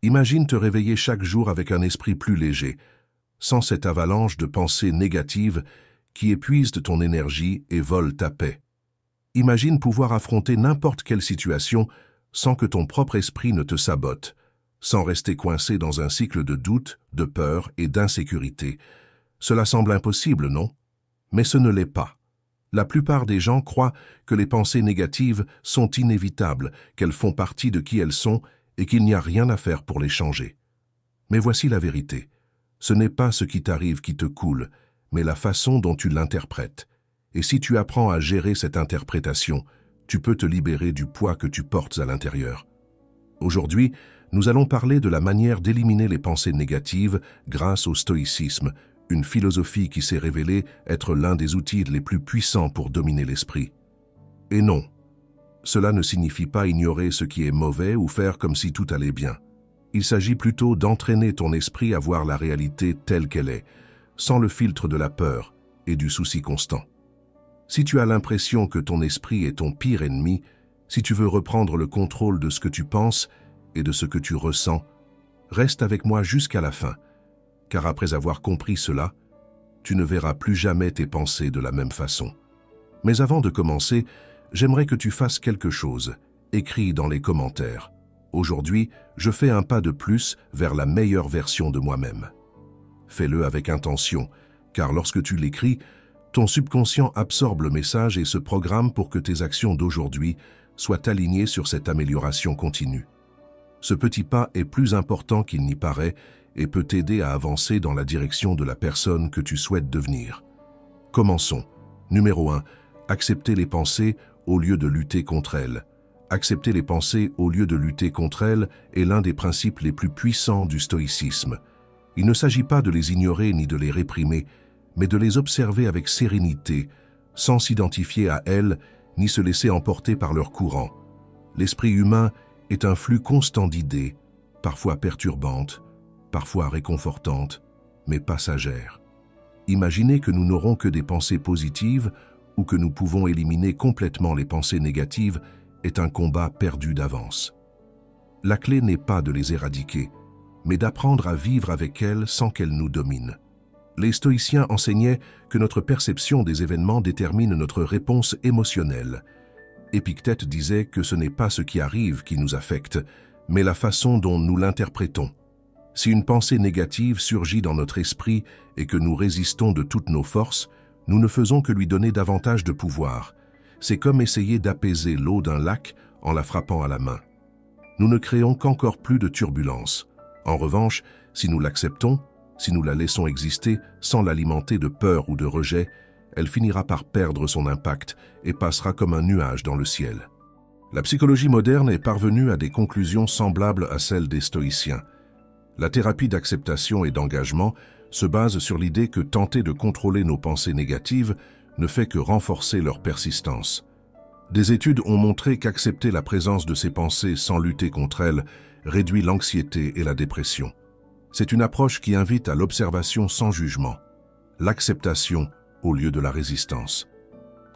Imagine te réveiller chaque jour avec un esprit plus léger, sans cette avalanche de pensées négatives qui épuisent ton énergie et volent ta paix. Imagine pouvoir affronter n'importe quelle situation sans que ton propre esprit ne te sabote, sans rester coincé dans un cycle de doute, de peur et d'insécurité. Cela semble impossible, non? Mais ce ne l'est pas. La plupart des gens croient que les pensées négatives sont inévitables, qu'elles font partie de qui elles sont et qu'il n'y a rien à faire pour les changer. Mais voici la vérité. Ce n'est pas ce qui t'arrive qui te coule, mais la façon dont tu l'interprètes. Et si tu apprends à gérer cette interprétation, tu peux te libérer du poids que tu portes à l'intérieur. Aujourd'hui, nous allons parler de la manière d'éliminer les pensées négatives grâce au stoïcisme, une philosophie qui s'est révélée être l'un des outils les plus puissants pour dominer l'esprit. Et non, cela ne signifie pas ignorer ce qui est mauvais ou faire comme si tout allait bien. Il s'agit plutôt d'entraîner ton esprit à voir la réalité telle qu'elle est, sans le filtre de la peur et du souci constant. Si tu as l'impression que ton esprit est ton pire ennemi, si tu veux reprendre le contrôle de ce que tu penses et de ce que tu ressens, reste avec moi jusqu'à la fin, car après avoir compris cela, tu ne verras plus jamais tes pensées de la même façon. Mais avant de commencer, j'aimerais que tu fasses quelque chose. Écris dans les commentaires. Aujourd'hui, je fais un pas de plus vers la meilleure version de moi-même. Fais-le avec intention, car lorsque tu l'écris, ton subconscient absorbe le message et se programme pour que tes actions d'aujourd'hui soient alignées sur cette amélioration continue. Ce petit pas est plus important qu'il n'y paraît et peut t'aider à avancer dans la direction de la personne que tu souhaites devenir. Commençons. Numéro 1. Accepter les pensées au lieu de lutter contre elles. Accepter les pensées au lieu de lutter contre elles est l'un des principes les plus puissants du stoïcisme. Il ne s'agit pas de les ignorer ni de les réprimer, mais de les observer avec sérénité, sans s'identifier à elles ni se laisser emporter par leur courant. L'esprit humain est un flux constant d'idées, parfois perturbantes, parfois réconfortantes, mais passagères. Imaginez que nous n'aurons que des pensées positives ou que nous pouvons éliminer complètement les pensées négatives est un combat perdu d'avance. La clé n'est pas de les éradiquer, mais d'apprendre à vivre avec elles sans qu'elles nous dominent. Les stoïciens enseignaient que notre perception des événements détermine notre réponse émotionnelle. Épictète disait que ce n'est pas ce qui arrive qui nous affecte, mais la façon dont nous l'interprétons. Si une pensée négative surgit dans notre esprit et que nous résistons de toutes nos forces, nous ne faisons que lui donner davantage de pouvoir. C'est comme essayer d'apaiser l'eau d'un lac en la frappant à la main. Nous ne créons qu'encore plus de turbulences. En revanche, si nous l'acceptons, si nous la laissons exister sans l'alimenter de peur ou de rejet, elle finira par perdre son impact et passera comme un nuage dans le ciel. La psychologie moderne est parvenue à des conclusions semblables à celles des stoïciens. La thérapie d'acceptation et d'engagement se base sur l'idée que tenter de contrôler nos pensées négatives ne fait que renforcer leur persistance. Des études ont montré qu'accepter la présence de ces pensées sans lutter contre elles réduit l'anxiété et la dépression. C'est une approche qui invite à l'observation sans jugement, l'acceptation au lieu de la résistance.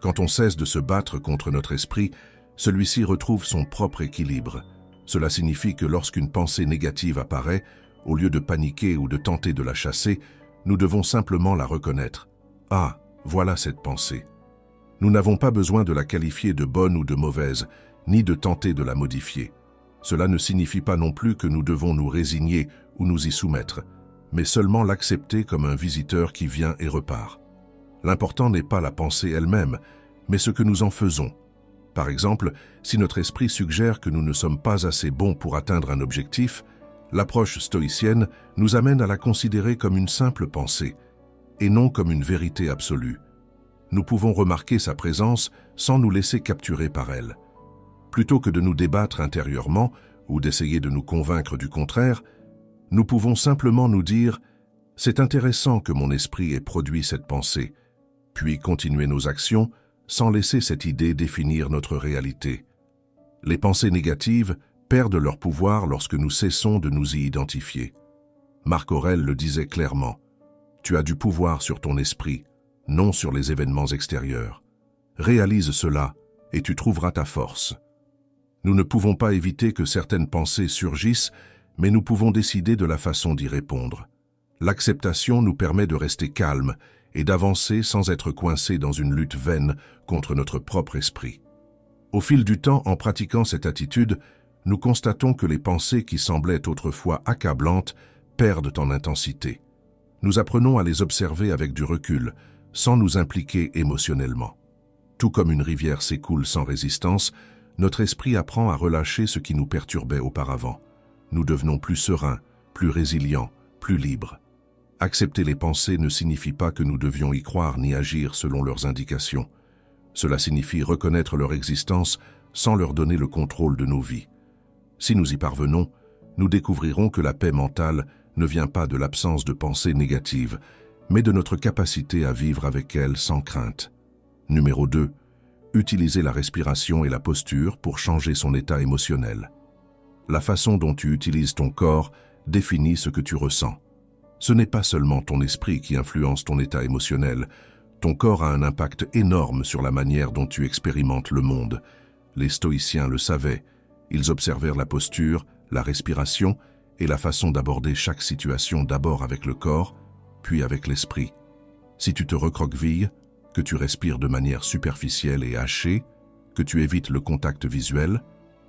Quand on cesse de se battre contre notre esprit, celui-ci retrouve son propre équilibre. Cela signifie que lorsqu'une pensée négative apparaît, au lieu de paniquer ou de tenter de la chasser, nous devons simplement la reconnaître. Ah, voilà cette pensée. Nous n'avons pas besoin de la qualifier de bonne ou de mauvaise, ni de tenter de la modifier. Cela ne signifie pas non plus que nous devons nous résigner ou nous y soumettre, mais seulement l'accepter comme un visiteur qui vient et repart. L'important n'est pas la pensée elle-même, mais ce que nous en faisons. Par exemple, si notre esprit suggère que nous ne sommes pas assez bons pour atteindre un objectif, l'approche stoïcienne nous amène à la considérer comme une simple pensée, et non comme une vérité absolue. Nous pouvons remarquer sa présence sans nous laisser capturer par elle. Plutôt que de nous débattre intérieurement ou d'essayer de nous convaincre du contraire, nous pouvons simplement nous dire « C'est intéressant que mon esprit ait produit cette pensée », puis continuer nos actions sans laisser cette idée définir notre réalité. Les pensées négatives perdent leur pouvoir lorsque nous cessons de nous y identifier. Marc Aurèle le disait clairement, « Tu as du pouvoir sur ton esprit, non sur les événements extérieurs. Réalise cela et tu trouveras ta force. » Nous ne pouvons pas éviter que certaines pensées surgissent, mais nous pouvons décider de la façon d'y répondre. L'acceptation nous permet de rester calme et d'avancer sans être coincé dans une lutte vaine contre notre propre esprit. Au fil du temps, en pratiquant cette attitude, nous constatons que les pensées qui semblaient autrefois accablantes perdent en intensité. Nous apprenons à les observer avec du recul, sans nous impliquer émotionnellement. Tout comme une rivière s'écoule sans résistance, notre esprit apprend à relâcher ce qui nous perturbait auparavant. Nous devenons plus sereins, plus résilients, plus libres. Accepter les pensées ne signifie pas que nous devions y croire ni agir selon leurs indications. Cela signifie reconnaître leur existence sans leur donner le contrôle de nos vies. Si nous y parvenons, nous découvrirons que la paix mentale ne vient pas de l'absence de pensées négatives, mais de notre capacité à vivre avec elles sans crainte. Numéro 2. Utiliser la respiration et la posture pour changer son état émotionnel. La façon dont tu utilises ton corps définit ce que tu ressens. Ce n'est pas seulement ton esprit qui influence ton état émotionnel. Ton corps a un impact énorme sur la manière dont tu expérimentes le monde. Les stoïciens le savaient. Ils observèrent la posture, la respiration et la façon d'aborder chaque situation d'abord avec le corps, puis avec l'esprit. Si tu te recroquevilles, que tu respires de manière superficielle et hachée, que tu évites le contact visuel,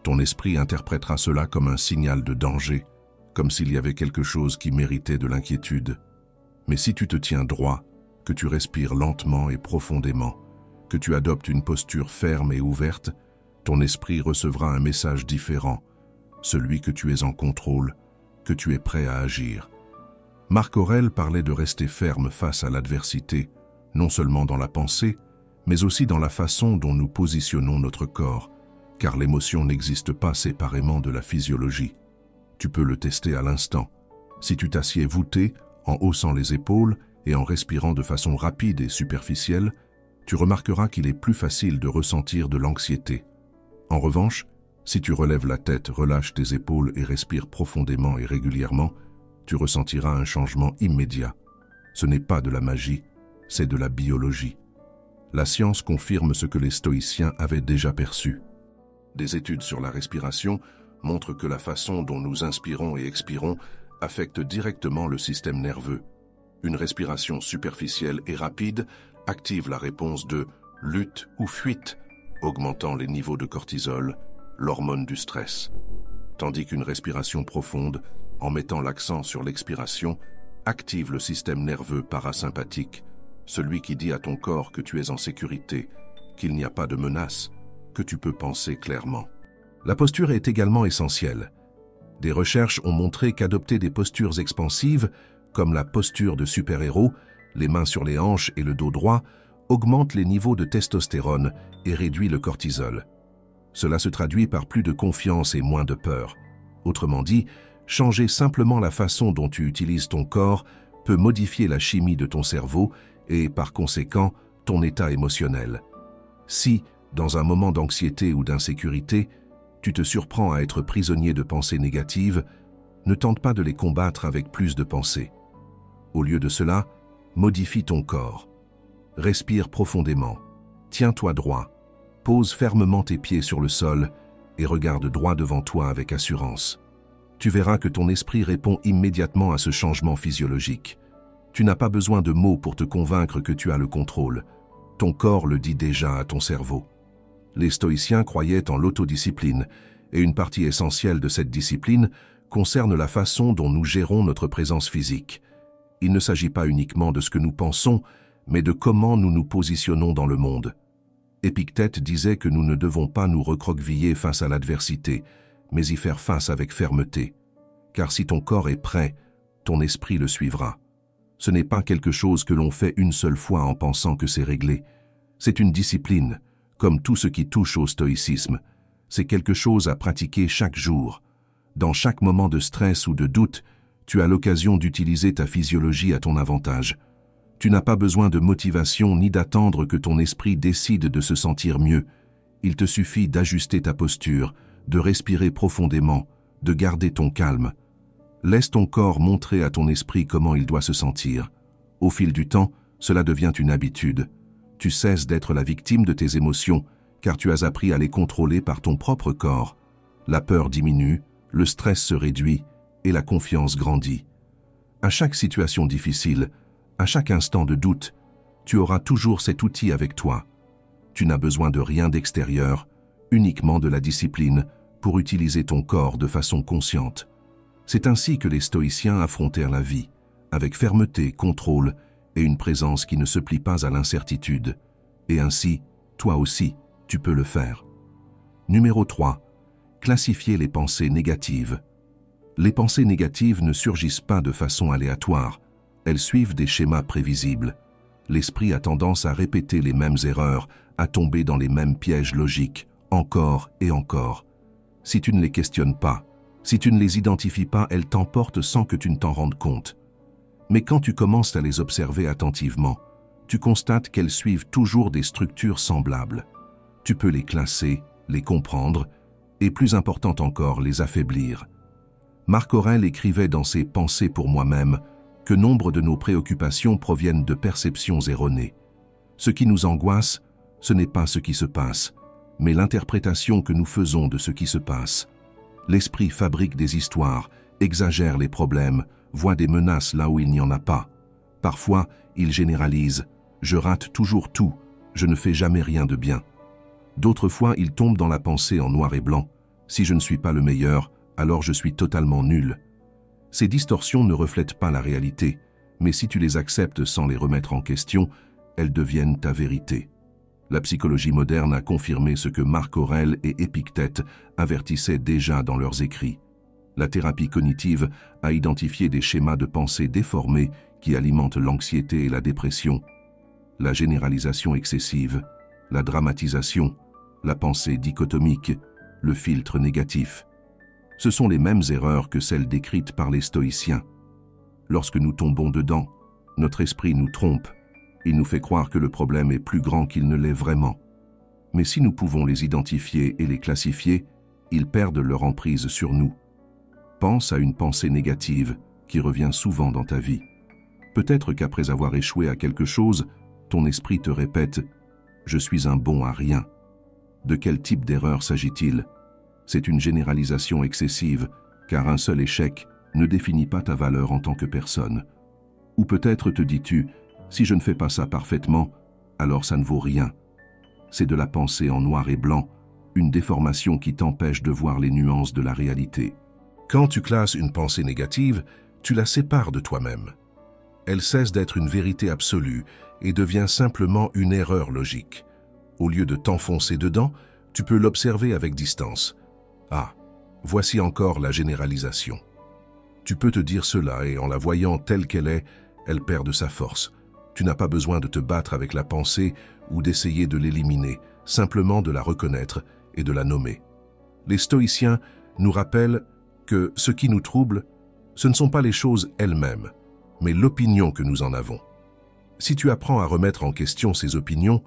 ton esprit interprétera cela comme un signal de danger, comme s'il y avait quelque chose qui méritait de l'inquiétude. Mais si tu te tiens droit, que tu respires lentement et profondément, que tu adoptes une posture ferme et ouverte, ton esprit recevra un message différent, celui que tu es en contrôle, que tu es prêt à agir. Marc Aurèle parlait de rester ferme face à l'adversité, non seulement dans la pensée, mais aussi dans la façon dont nous positionnons notre corps, car l'émotion n'existe pas séparément de la physiologie. Tu peux le tester à l'instant. Si tu t'assieds voûté, en haussant les épaules et en respirant de façon rapide et superficielle, tu remarqueras qu'il est plus facile de ressentir de l'anxiété. En revanche, si tu relèves la tête, relâches tes épaules et respires profondément et régulièrement, tu ressentiras un changement immédiat. Ce n'est pas de la magie, c'est de la biologie. La science confirme ce que les stoïciens avaient déjà perçu. Des études sur la respiration montrent que la façon dont nous inspirons et expirons affecte directement le système nerveux. Une respiration superficielle et rapide active la réponse de lutte ou fuite, augmentant les niveaux de cortisol, l'hormone du stress. Tandis qu'une respiration profonde, en mettant l'accent sur l'expiration, active le système nerveux parasympathique, celui qui dit à ton corps que tu es en sécurité, qu'il n'y a pas de menace, que tu peux penser clairement. La posture est également essentielle. Des recherches ont montré qu'adopter des postures expansives, comme la posture de super-héros, les mains sur les hanches et le dos droit, augmente les niveaux de testostérone et réduit le cortisol. Cela se traduit par plus de confiance et moins de peur. Autrement dit, changer simplement la façon dont tu utilises ton corps peut modifier la chimie de ton cerveau et, par conséquent, ton état émotionnel. Si, dans un moment d'anxiété ou d'insécurité, tu te surprends à être prisonnier de pensées négatives, ne tente pas de les combattre avec plus de pensées. Au lieu de cela, modifie ton corps. Respire profondément. Tiens-toi droit. Pose fermement tes pieds sur le sol et regarde droit devant toi avec assurance. Tu verras que ton esprit répond immédiatement à ce changement physiologique. Tu n'as pas besoin de mots pour te convaincre que tu as le contrôle. Ton corps le dit déjà à ton cerveau. Les stoïciens croyaient en l'autodiscipline, et une partie essentielle de cette discipline concerne la façon dont nous gérons notre présence physique. Il ne s'agit pas uniquement de ce que nous pensons, mais de comment nous nous positionnons dans le monde. Épictète disait que nous ne devons pas nous recroqueviller face à l'adversité, mais y faire face avec fermeté. Car si ton corps est prêt, ton esprit le suivra. Ce n'est pas quelque chose que l'on fait une seule fois en pensant que c'est réglé. C'est une discipline, comme tout ce qui touche au stoïcisme. C'est quelque chose à pratiquer chaque jour. Dans chaque moment de stress ou de doute, tu as l'occasion d'utiliser ta physiologie à ton avantage. Tu n'as pas besoin de motivation ni d'attendre que ton esprit décide de se sentir mieux. Il te suffit d'ajuster ta posture, de respirer profondément, de garder ton calme. Laisse ton corps montrer à ton esprit comment il doit se sentir. Au fil du temps, cela devient une habitude. Tu cesses d'être la victime de tes émotions, car tu as appris à les contrôler par ton propre corps. La peur diminue, le stress se réduit, et la confiance grandit. À chaque situation difficile, à chaque instant de doute, tu auras toujours cet outil avec toi. Tu n'as besoin de rien d'extérieur, uniquement de la discipline pour utiliser ton corps de façon consciente. C'est ainsi que les stoïciens affrontèrent la vie, avec fermeté, contrôle et une présence qui ne se plie pas à l'incertitude. Et ainsi, toi aussi, tu peux le faire. Numéro 3. Classifier les pensées négatives. Les pensées négatives ne surgissent pas de façon aléatoire, elles suivent des schémas prévisibles. L'esprit a tendance à répéter les mêmes erreurs, à tomber dans les mêmes pièges logiques, encore et encore. Si tu ne les questionnes pas, si tu ne les identifies pas, elles t'emportent sans que tu ne t'en rendes compte. Mais quand tu commences à les observer attentivement, tu constates qu'elles suivent toujours des structures semblables. Tu peux les classer, les comprendre, et plus important encore, les affaiblir. Marc Aurèle écrivait dans ses Pensées pour moi-même que nombre de nos préoccupations proviennent de perceptions erronées. Ce qui nous angoisse, ce n'est pas ce qui se passe, mais l'interprétation que nous faisons de ce qui se passe. L'esprit fabrique des histoires, exagère les problèmes, voit des menaces là où il n'y en a pas. Parfois, il généralise « je rate toujours tout, je ne fais jamais rien de bien ». D'autres fois, il tombe dans la pensée en noir et blanc « si je ne suis pas le meilleur, alors je suis totalement nul ». Ces distorsions ne reflètent pas la réalité, mais si tu les acceptes sans les remettre en question, elles deviennent ta vérité. La psychologie moderne a confirmé ce que Marc Aurèle et Épictète avertissaient déjà dans leurs écrits. La thérapie cognitive a identifié des schémas de pensée déformés qui alimentent l'anxiété et la dépression, la généralisation excessive, la dramatisation, la pensée dichotomique, le filtre négatif. Ce sont les mêmes erreurs que celles décrites par les stoïciens. Lorsque nous tombons dedans, notre esprit nous trompe. Il nous fait croire que le problème est plus grand qu'il ne l'est vraiment. Mais si nous pouvons les identifier et les classifier, ils perdent leur emprise sur nous. Pense à une pensée négative qui revient souvent dans ta vie. Peut-être qu'après avoir échoué à quelque chose, ton esprit te répète « Je suis un bon à rien ». De quel type d'erreur s'agit-il ? C'est une généralisation excessive, car un seul échec ne définit pas ta valeur en tant que personne. Ou peut-être te dis-tu « Si je ne fais pas ça parfaitement, alors ça ne vaut rien ». C'est de la pensée en noir et blanc, une déformation qui t'empêche de voir les nuances de la réalité. Quand tu classes une pensée négative, tu la sépares de toi-même. Elle cesse d'être une vérité absolue et devient simplement une erreur logique. Au lieu de t'enfoncer dedans, tu peux l'observer avec distance. Ah, voici encore la généralisation. Tu peux te dire cela et en la voyant telle qu'elle est, elle perd de sa force. Tu n'as pas besoin de te battre avec la pensée ou d'essayer de l'éliminer, simplement de la reconnaître et de la nommer. Les stoïciens nous rappellent que ce qui nous trouble, ce ne sont pas les choses elles-mêmes, mais l'opinion que nous en avons. Si tu apprends à remettre en question ces opinions,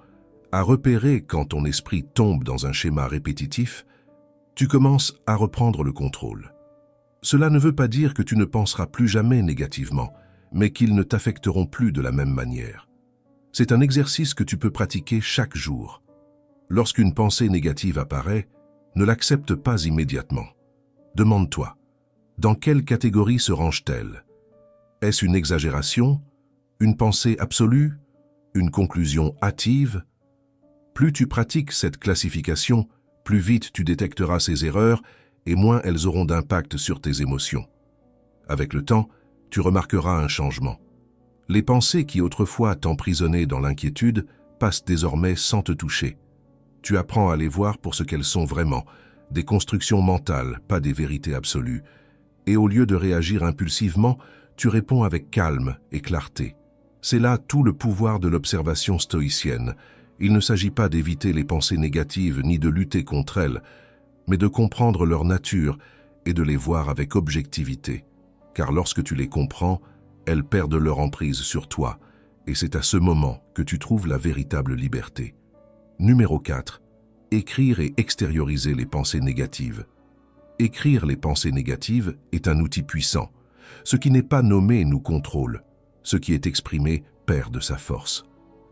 à repérer quand ton esprit tombe dans un schéma répétitif, tu commences à reprendre le contrôle. Cela ne veut pas dire que tu ne penseras plus jamais négativement, mais qu'ils ne t'affecteront plus de la même manière. C'est un exercice que tu peux pratiquer chaque jour. Lorsqu'une pensée négative apparaît, ne l'accepte pas immédiatement. Demande-toi, dans quelle catégorie se range-t-elle ? Est-ce une exagération, une pensée absolue, une conclusion hâtive ? Plus tu pratiques cette classification, plus vite tu détecteras ces erreurs et moins elles auront d'impact sur tes émotions. Avec le temps, tu remarqueras un changement. Les pensées qui autrefois t'emprisonnaient dans l'inquiétude passent désormais sans te toucher. Tu apprends à les voir pour ce qu'elles sont vraiment, des constructions mentales, pas des vérités absolues. Et au lieu de réagir impulsivement, tu réponds avec calme et clarté. C'est là tout le pouvoir de l'observation stoïcienne. Il ne s'agit pas d'éviter les pensées négatives ni de lutter contre elles, mais de comprendre leur nature et de les voir avec objectivité. Car lorsque tu les comprends, elles perdent leur emprise sur toi, et c'est à ce moment que tu trouves la véritable liberté. Numéro 4. Écrire et extérioriser les pensées négatives. Écrire les pensées négatives est un outil puissant. Ce qui n'est pas nommé nous contrôle. Ce qui est exprimé perd de sa force.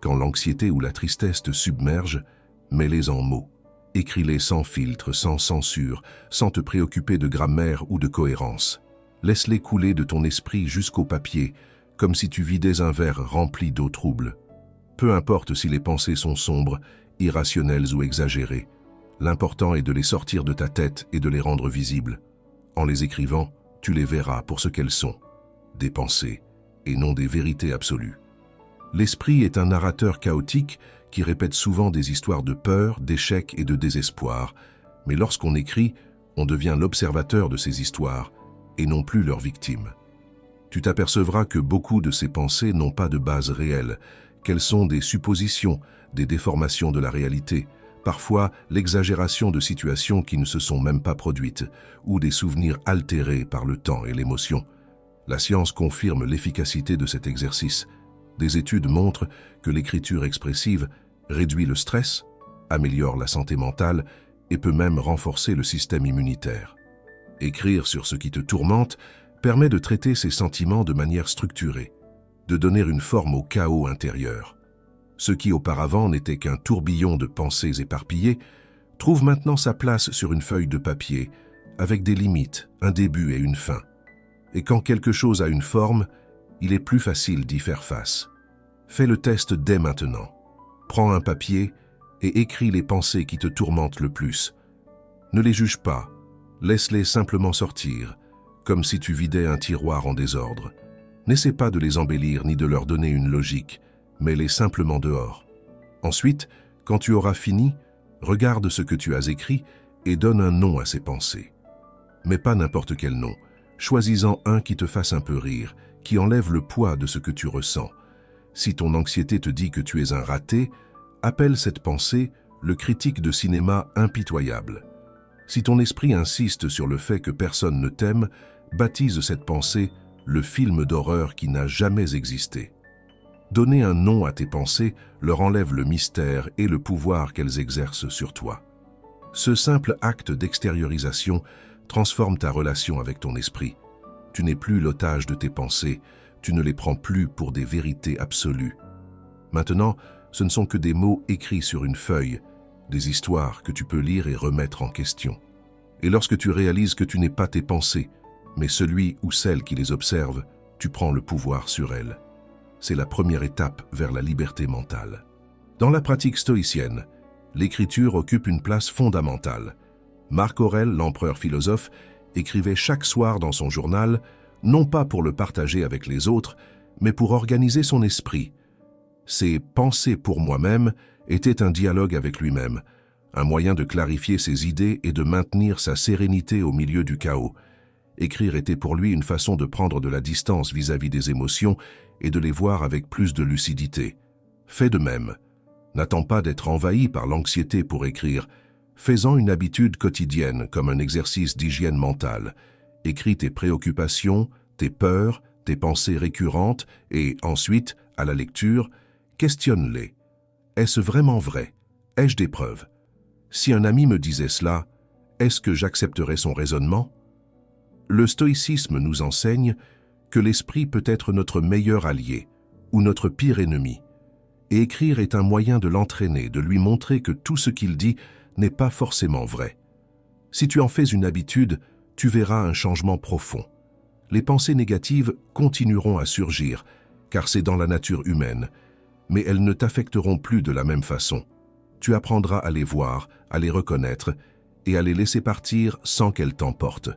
Quand l'anxiété ou la tristesse te submerge, mets-les en mots. Écris-les sans filtre, sans censure, sans te préoccuper de grammaire ou de cohérence. Laisse-les couler de ton esprit jusqu'au papier, comme si tu vidais un verre rempli d'eau trouble. Peu importe si les pensées sont sombres, irrationnelles ou exagérées. L'important est de les sortir de ta tête et de les rendre visibles. En les écrivant, tu les verras pour ce qu'elles sont, des pensées, et non des vérités absolues. L'esprit est un narrateur chaotique qui répète souvent des histoires de peur, d'échec et de désespoir, mais lorsqu'on écrit, on devient l'observateur de ces histoires, et non plus leur victime. Tu t'apercevras que beaucoup de ces pensées n'ont pas de base réelle, qu'elles sont des suppositions, des déformations de la réalité, parfois l'exagération de situations qui ne se sont même pas produites, ou des souvenirs altérés par le temps et l'émotion. La science confirme l'efficacité de cet exercice. Des études montrent que l'écriture expressive réduit le stress, améliore la santé mentale et peut même renforcer le système immunitaire. Écrire sur ce qui te tourmente permet de traiter ces sentiments de manière structurée, de donner une forme au chaos intérieur. Ce qui auparavant n'était qu'un tourbillon de pensées éparpillées trouve maintenant sa place sur une feuille de papier, avec des limites, un début et une fin. Et quand quelque chose a une forme, il est plus facile d'y faire face. Fais le test dès maintenant. Prends un papier et écris les pensées qui te tourmentent le plus. Ne les juge pas, laisse-les simplement sortir, comme si tu vidais un tiroir en désordre. N'essaie pas de les embellir ni de leur donner une logique, mets-les simplement dehors. Ensuite, quand tu auras fini, regarde ce que tu as écrit et donne un nom à ces pensées. Mais pas n'importe quel nom, choisis-en un qui te fasse un peu rire, qui enlève le poids de ce que tu ressens. Si ton anxiété te dit que tu es un raté, appelle cette pensée le critique de cinéma impitoyable. Si ton esprit insiste sur le fait que personne ne t'aime, baptise cette pensée le film d'horreur qui n'a jamais existé. Donner un nom à tes pensées leur enlève le mystère et le pouvoir qu'elles exercent sur toi. Ce simple acte d'extériorisation transforme ta relation avec ton esprit. Tu n'es plus l'otage de tes pensées, tu ne les prends plus pour des vérités absolues. Maintenant, ce ne sont que des mots écrits sur une feuille, des histoires que tu peux lire et remettre en question. Et lorsque tu réalises que tu n'es pas tes pensées, mais celui ou celle qui les observe, tu prends le pouvoir sur elles. C'est la première étape vers la liberté mentale. Dans la pratique stoïcienne, l'écriture occupe une place fondamentale. Marc Aurèle, l'empereur philosophe, écrivait chaque soir dans son journal, non pas pour le partager avec les autres, mais pour organiser son esprit. Ses « pensées pour moi-même » étaient un dialogue avec lui-même, un moyen de clarifier ses idées et de maintenir sa sérénité au milieu du chaos. Écrire était pour lui une façon de prendre de la distance vis-à-vis des émotions et de les voir avec plus de lucidité. Fais de même. N'attends pas d'être envahi par l'anxiété pour écrire. Fais-en une habitude quotidienne comme un exercice d'hygiène mentale. Écris tes préoccupations, tes peurs, tes pensées récurrentes et ensuite, à la lecture, questionne-les. Est-ce vraiment vrai? Ai-je des preuves? Si un ami me disait cela, est-ce que j'accepterais son raisonnement? Le stoïcisme nous enseigne que l'esprit peut être notre meilleur allié ou notre pire ennemi. Et écrire est un moyen de l'entraîner, de lui montrer que tout ce qu'il dit n'est pas forcément vrai. Si tu en fais une habitude, tu verras un changement profond. Les pensées négatives continueront à surgir, car c'est dans la nature humaine, mais elles ne t'affecteront plus de la même façon. Tu apprendras à les voir, à les reconnaître et à les laisser partir sans qu'elles t'emportent.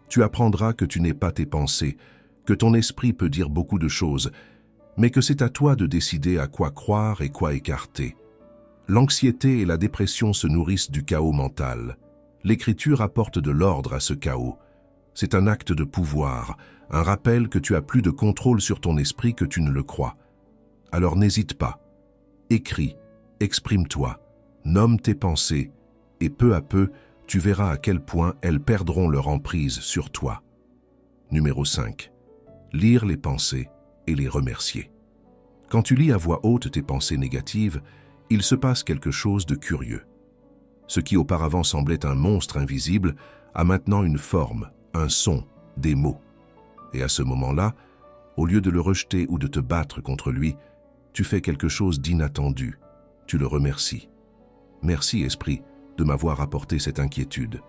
Tu apprendras que tu n'es pas tes pensées, que ton esprit peut dire beaucoup de choses, mais que c'est à toi de décider à quoi croire et quoi écarter. L'anxiété et la dépression se nourrissent du chaos mental. L'écriture apporte de l'ordre à ce chaos. C'est un acte de pouvoir, un rappel que tu as plus de contrôle sur ton esprit que tu ne le crois. Alors n'hésite pas. Écris, exprime-toi, nomme tes pensées, et peu à peu, tu verras à quel point elles perdront leur emprise sur toi. Numéro 5. Lire les pensées et les remercier. Quand tu lis à voix haute tes pensées négatives, il se passe quelque chose de curieux. Ce qui auparavant semblait un monstre invisible a maintenant une forme, un son, des mots. Et à ce moment-là, au lieu de le rejeter ou de te battre contre lui, tu fais quelque chose d'inattendu. Tu le remercies. Merci, esprit, de m'avoir apporté cette inquiétude.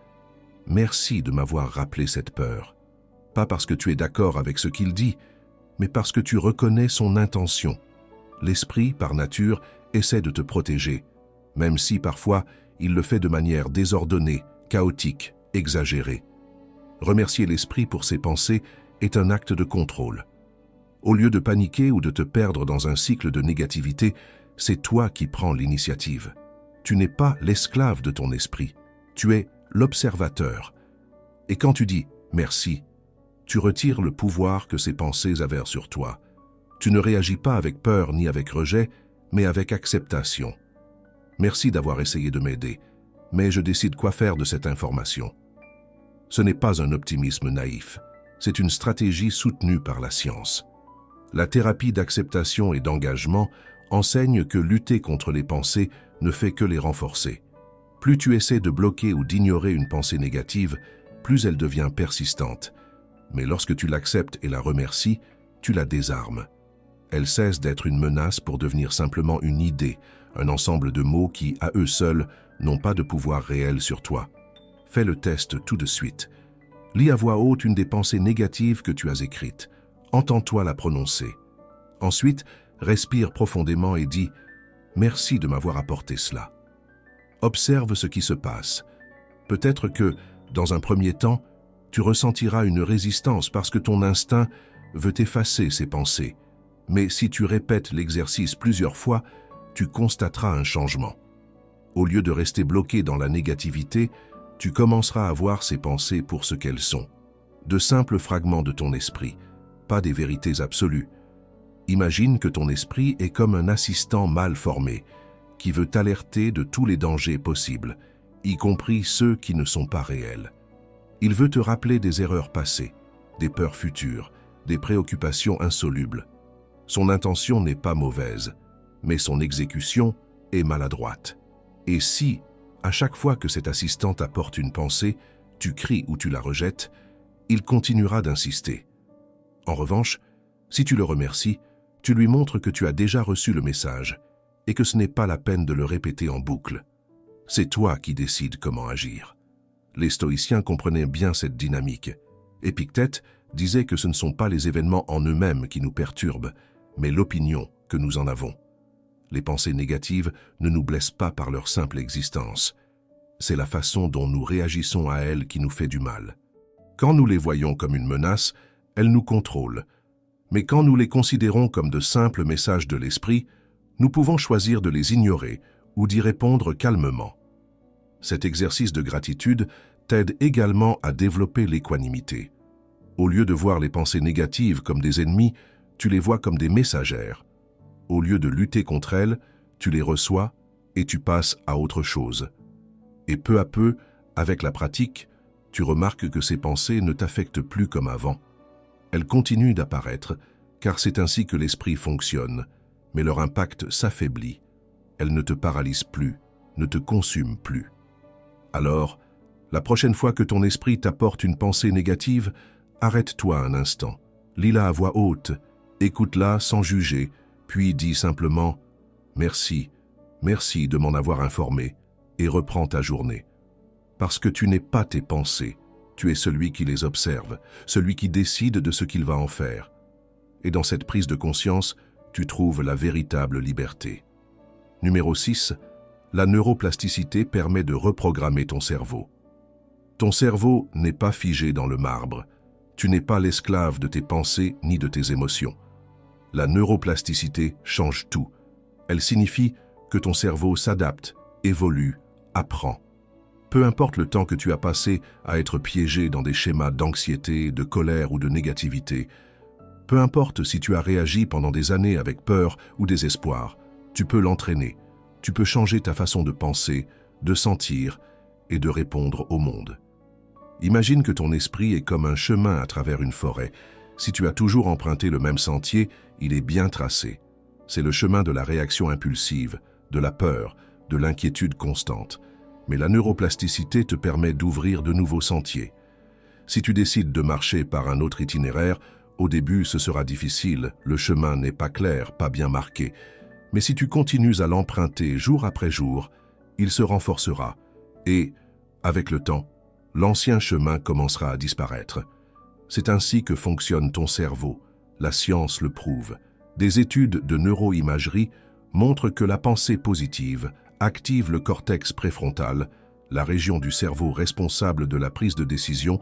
Merci de m'avoir rappelé cette peur. pas parce que tu es d'accord avec ce qu'il dit, mais parce que tu reconnais son intention. L'esprit, par nature, essaie de te protéger, même si parfois il le fait de manière désordonnée, chaotique, exagérée. Remercier l'esprit pour ses pensées est un acte de contrôle. Au lieu de paniquer ou de te perdre dans un cycle de négativité, c'est toi qui prends l'initiative. Tu n'es pas l'esclave de ton esprit, tu es l'observateur. Et quand tu dis « merci », tu retires le pouvoir que ces pensées avèrent sur toi. Tu ne réagis pas avec peur ni avec rejet, mais avec acceptation. Merci d'avoir essayé de m'aider, mais je décide quoi faire de cette information. Ce n'est pas un optimisme naïf, c'est une stratégie soutenue par la science. La thérapie d'acceptation et d'engagement enseigne que lutter contre les pensées ne fait que les renforcer. Plus tu essaies de bloquer ou d'ignorer une pensée négative, plus elle devient persistante. Mais lorsque tu l'acceptes et la remercies, tu la désarmes. Elle cesse d'être une menace pour devenir simplement une idée, un ensemble de mots qui, à eux seuls, n'ont pas de pouvoir réel sur toi. Fais le test tout de suite. Lis à voix haute une des pensées négatives que tu as écrites. Entends-toi la prononcer. Ensuite, respire profondément et dis « Merci de m'avoir apporté cela ». Observe ce qui se passe. Peut-être que, dans un premier temps, tu ressentiras une résistance parce que ton instinct veut effacer ces pensées. Mais si tu répètes l'exercice plusieurs fois, tu constateras un changement. Au lieu de rester bloqué dans la négativité, tu commenceras à voir ces pensées pour ce qu'elles sont. De simples fragments de ton esprit, pas des vérités absolues. Imagine que ton esprit est comme un assistant mal formé, qui veut t'alerter de tous les dangers possibles, y compris ceux qui ne sont pas réels. Il veut te rappeler des erreurs passées, des peurs futures, des préoccupations insolubles. Son intention n'est pas mauvaise, mais son exécution est maladroite. Et si, à chaque fois que cet assistant t'apporte une pensée, tu cries ou tu la rejettes, il continuera d'insister. En revanche, si tu le remercies, tu lui montres que tu as déjà reçu le message et que ce n'est pas la peine de le répéter en boucle. C'est toi qui décides comment agir. Les stoïciens comprenaient bien cette dynamique. Épictète disait que ce ne sont pas les événements en eux-mêmes qui nous perturbent, mais l'opinion que nous en avons. Les pensées négatives ne nous blessent pas par leur simple existence. C'est la façon dont nous réagissons à elles qui nous fait du mal. Quand nous les voyons comme une menace, elles nous contrôlent. Mais quand nous les considérons comme de simples messages de l'esprit, nous pouvons choisir de les ignorer ou d'y répondre calmement. Cet exercice de gratitude t'aide également à développer l'équanimité. Au lieu de voir les pensées négatives comme des ennemis, tu les vois comme des messagères. Au lieu de lutter contre elles, tu les reçois et tu passes à autre chose. Et peu à peu, avec la pratique, tu remarques que ces pensées ne t'affectent plus comme avant. Elles continuent d'apparaître, car c'est ainsi que l'esprit fonctionne, mais leur impact s'affaiblit. Elles ne te paralysent plus, ne te consument plus. Alors, la prochaine fois que ton esprit t'apporte une pensée négative, arrête-toi un instant, lis-la à voix haute, écoute-la sans juger, puis dis simplement « Merci, merci de m'en avoir informé » et reprends ta journée. Parce que tu n'es pas tes pensées, tu es celui qui les observe, celui qui décide de ce qu'il va en faire. Et dans cette prise de conscience, tu trouves la véritable liberté. Numéro 6. La neuroplasticité permet de reprogrammer ton cerveau. Ton cerveau n'est pas figé dans le marbre. Tu n'es pas l'esclave de tes pensées ni de tes émotions. La neuroplasticité change tout. Elle signifie que ton cerveau s'adapte, évolue, apprend. Peu importe le temps que tu as passé à être piégé dans des schémas d'anxiété, de colère ou de négativité, peu importe si tu as réagi pendant des années avec peur ou désespoir, tu peux l'entraîner. Tu peux changer ta façon de penser, de sentir et de répondre au monde. Imagine que ton esprit est comme un chemin à travers une forêt. Si tu as toujours emprunté le même sentier, il est bien tracé. C'est le chemin de la réaction impulsive, de la peur, de l'inquiétude constante. Mais la neuroplasticité te permet d'ouvrir de nouveaux sentiers. Si tu décides de marcher par un autre itinéraire, au début ce sera difficile, le chemin n'est pas clair, pas bien marqué. Mais si tu continues à l'emprunter jour après jour, il se renforcera. Et, avec le temps, l'ancien chemin commencera à disparaître. C'est ainsi que fonctionne ton cerveau. La science le prouve. Des études de neuroimagerie montrent que la pensée positive active le cortex préfrontal, la région du cerveau responsable de la prise de décision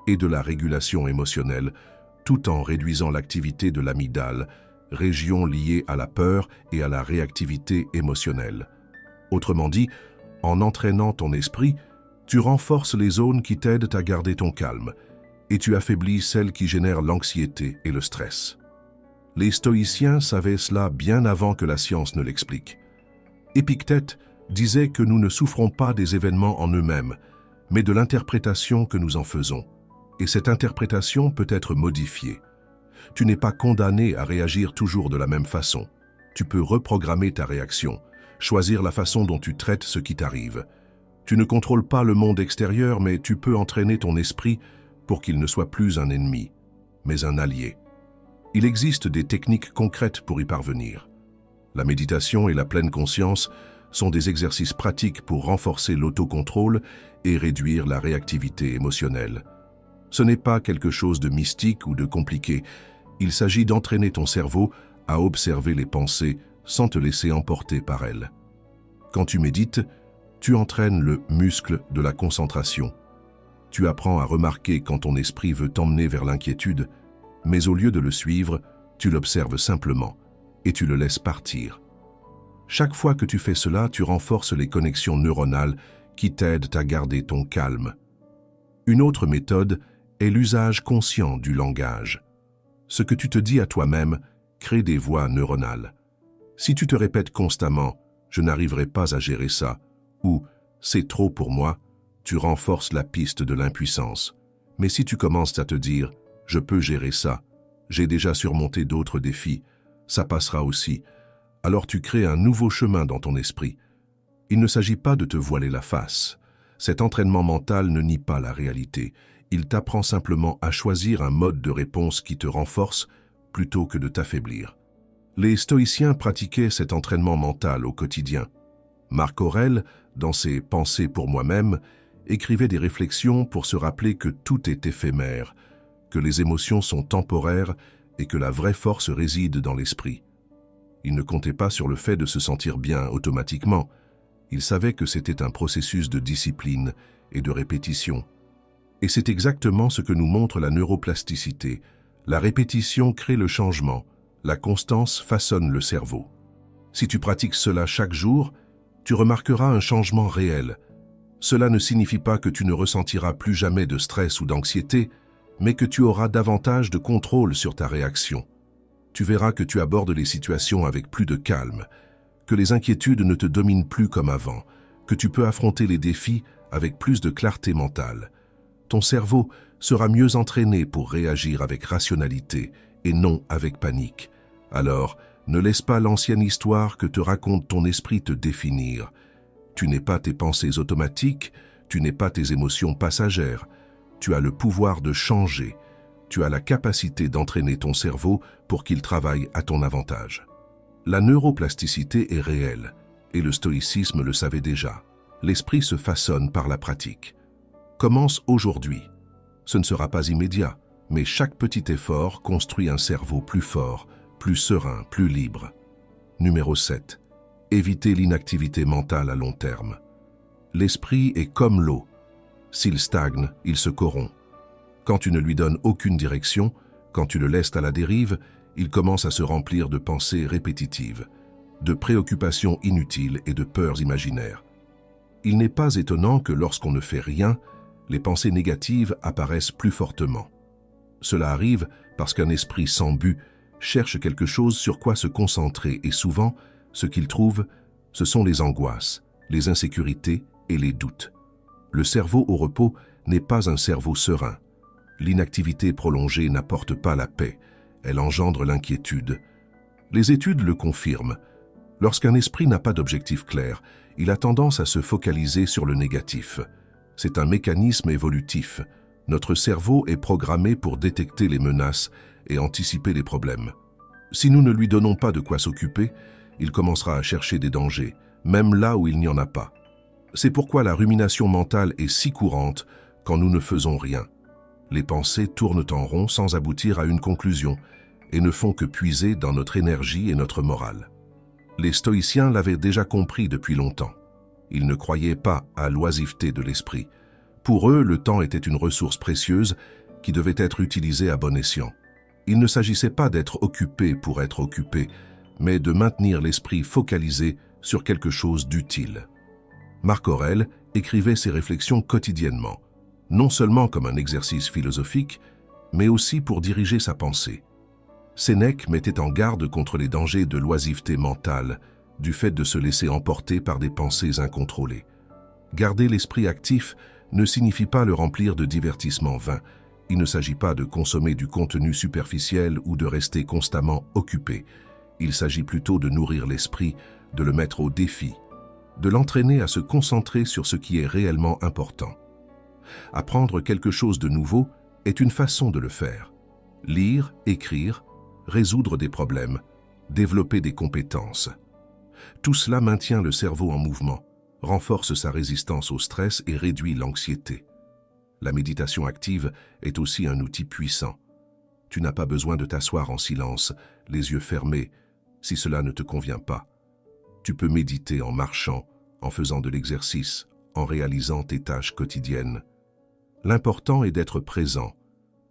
et de la régulation émotionnelle, tout en réduisant l'activité de l'amygdale, région liée à la peur et à la réactivité émotionnelle. Autrement dit, en entraînant ton esprit, tu renforces les zones qui t'aident à garder ton calme et tu affaiblis celles qui génèrent l'anxiété et le stress. Les stoïciens savaient cela bien avant que la science ne l'explique. Épictète disait que nous ne souffrons pas des événements en eux-mêmes, mais de l'interprétation que nous en faisons. Et cette interprétation peut être modifiée. Tu n'es pas condamné à réagir toujours de la même façon. Tu peux reprogrammer ta réaction, choisir la façon dont tu traites ce qui t'arrive. Tu ne contrôles pas le monde extérieur, mais tu peux entraîner ton esprit pour qu'il ne soit plus un ennemi, mais un allié. Il existe des techniques concrètes pour y parvenir. La méditation et la pleine conscience sont des exercices pratiques pour renforcer l'autocontrôle et réduire la réactivité émotionnelle. Ce n'est pas quelque chose de mystique ou de compliqué. Il s'agit d'entraîner ton cerveau à observer les pensées sans te laisser emporter par elles. Quand tu médites, tu entraînes le muscle de la concentration. Tu apprends à remarquer quand ton esprit veut t'emmener vers l'inquiétude, mais au lieu de le suivre, tu l'observes simplement et tu le laisses partir. Chaque fois que tu fais cela, tu renforces les connexions neuronales qui t'aident à garder ton calme. Une autre méthode est l'usage conscient du langage. Ce que tu te dis à toi-même crée des voies neuronales. Si tu te répètes constamment « je n'arriverai pas à gérer ça » ou « c'est trop pour moi », tu renforces la piste de l'impuissance. Mais si tu commences à te dire « je peux gérer ça », « j'ai déjà surmonté d'autres défis », ça passera aussi, alors tu crées un nouveau chemin dans ton esprit. Il ne s'agit pas de te voiler la face. Cet entraînement mental ne nie pas la réalité. Il t'apprend simplement à choisir un mode de réponse qui te renforce plutôt que de t'affaiblir. Les stoïciens pratiquaient cet entraînement mental au quotidien. Marc Aurèle, dans ses « Pensées pour moi-même », écrivait des réflexions pour se rappeler que tout est éphémère, que les émotions sont temporaires et que la vraie force réside dans l'esprit. Il ne comptait pas sur le fait de se sentir bien automatiquement. Il savait que c'était un processus de discipline et de répétition. Et c'est exactement ce que nous montre la neuroplasticité. La répétition crée le changement, la constance façonne le cerveau. Si tu pratiques cela chaque jour, tu remarqueras un changement réel. Cela ne signifie pas que tu ne ressentiras plus jamais de stress ou d'anxiété, mais que tu auras davantage de contrôle sur ta réaction. Tu verras que tu abordes les situations avec plus de calme, que les inquiétudes ne te dominent plus comme avant, que tu peux affronter les défis avec plus de clarté mentale. Ton cerveau sera mieux entraîné pour réagir avec rationalité et non avec panique. Alors, ne laisse pas l'ancienne histoire que te raconte ton esprit te définir. Tu n'es pas tes pensées automatiques, tu n'es pas tes émotions passagères. Tu as le pouvoir de changer. Tu as la capacité d'entraîner ton cerveau pour qu'il travaille à ton avantage. La neuroplasticité est réelle, et le stoïcisme le savait déjà. L'esprit se façonne par la pratique. Commence aujourd'hui. Ce ne sera pas immédiat, mais chaque petit effort construit un cerveau plus fort, plus serein, plus libre. Numéro 7. Éviter l'inactivité mentale à long terme. L'esprit est comme l'eau. S'il stagne, il se corrompt. Quand tu ne lui donnes aucune direction, quand tu le laisses à la dérive, il commence à se remplir de pensées répétitives, de préoccupations inutiles et de peurs imaginaires. Il n'est pas étonnant que lorsqu'on ne fait rien, les pensées négatives apparaissent plus fortement. Cela arrive parce qu'un esprit sans but cherche quelque chose sur quoi se concentrer et souvent, ce qu'il trouve, ce sont les angoisses, les insécurités et les doutes. Le cerveau au repos n'est pas un cerveau serein. L'inactivité prolongée n'apporte pas la paix, elle engendre l'inquiétude. Les études le confirment. Lorsqu'un esprit n'a pas d'objectif clair, il a tendance à se focaliser sur le négatif. C'est un mécanisme évolutif. Notre cerveau est programmé pour détecter les menaces et anticiper les problèmes. Si nous ne lui donnons pas de quoi s'occuper, il commencera à chercher des dangers, même là où il n'y en a pas. C'est pourquoi la rumination mentale est si courante quand nous ne faisons rien. Les pensées tournent en rond sans aboutir à une conclusion et ne font que puiser dans notre énergie et notre morale. Les stoïciens l'avaient déjà compris depuis longtemps. Ils ne croyaient pas à l'oisiveté de l'esprit. Pour eux, le temps était une ressource précieuse qui devait être utilisée à bon escient. Il ne s'agissait pas d'être occupé pour être occupé, mais de maintenir l'esprit focalisé sur quelque chose d'utile. Marc Aurèle écrivait ses réflexions quotidiennement, non seulement comme un exercice philosophique, mais aussi pour diriger sa pensée. Sénèque mettait en garde contre les dangers de l'oisiveté mentale, du fait de se laisser emporter par des pensées incontrôlées. Garder l'esprit actif ne signifie pas le remplir de divertissements vains. Il ne s'agit pas de consommer du contenu superficiel ou de rester constamment occupé. Il s'agit plutôt de nourrir l'esprit, de le mettre au défi, de l'entraîner à se concentrer sur ce qui est réellement important. Apprendre quelque chose de nouveau est une façon de le faire. Lire, écrire, résoudre des problèmes, développer des compétences. Tout cela maintient le cerveau en mouvement, renforce sa résistance au stress et réduit l'anxiété. La méditation active est aussi un outil puissant. Tu n'as pas besoin de t'asseoir en silence, les yeux fermés, si cela ne te convient pas. Tu peux méditer en marchant, en faisant de l'exercice, en réalisant tes tâches quotidiennes. L'important est d'être présent,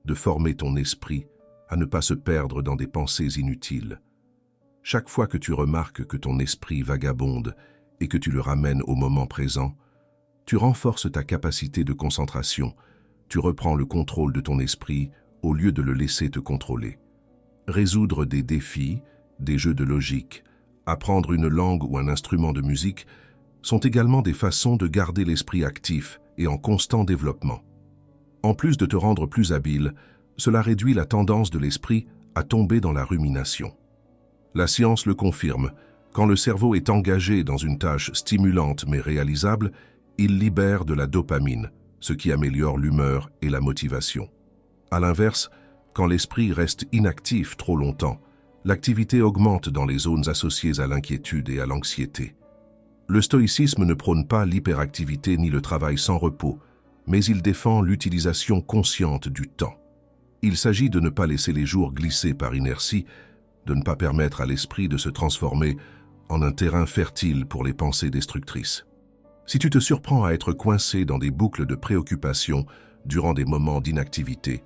de former ton esprit à ne pas se perdre dans des pensées inutiles. Chaque fois que tu remarques que ton esprit vagabonde et que tu le ramènes au moment présent, tu renforces ta capacité de concentration, tu reprends le contrôle de ton esprit au lieu de le laisser te contrôler. Résoudre des défis, des jeux de logique, apprendre une langue ou un instrument de musique sont également des façons de garder l'esprit actif et en constant développement. En plus de te rendre plus habile, cela réduit la tendance de l'esprit à tomber dans la rumination. La science le confirme, quand le cerveau est engagé dans une tâche stimulante mais réalisable, il libère de la dopamine, ce qui améliore l'humeur et la motivation. À l'inverse, quand l'esprit reste inactif trop longtemps, l'activité augmente dans les zones associées à l'inquiétude et à l'anxiété. Le stoïcisme ne prône pas l'hyperactivité ni le travail sans repos, mais il défend l'utilisation consciente du temps. Il s'agit de ne pas laisser les jours glisser par inertie, de ne pas permettre à l'esprit de se transformer en un terrain fertile pour les pensées destructrices. Si tu te surprends à être coincé dans des boucles de préoccupation durant des moments d'inactivité,